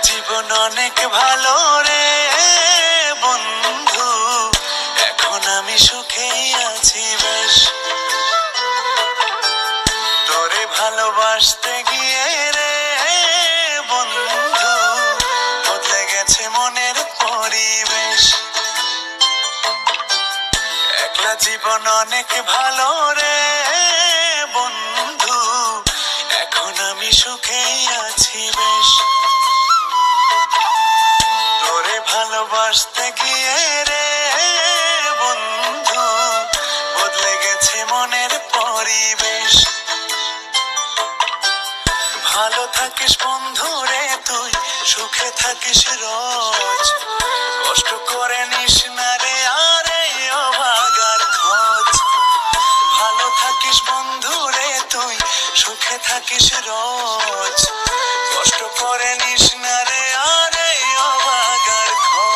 জীবন অনেক ভালো রে বন্ধু, এখন আমি সুখেই আছি বেশ। তোরে ভালোবাসতে গিয়ে রে বন্ধু, বদলে গেছে মনের পরিবেশ। একলা জীবন অনেক ভালো রে বন্ধু, এখন আমি সুখেই আছি বেশ। তোরে ভালোবাসতে গিয়ে রে বন্ধু, বদলে গেছে মনের পরিবেশ। ভালো থাকিস বন্ধু রে তুই, সুখে থাকিস রোজ, কষ্ট করে নিস না রে আরে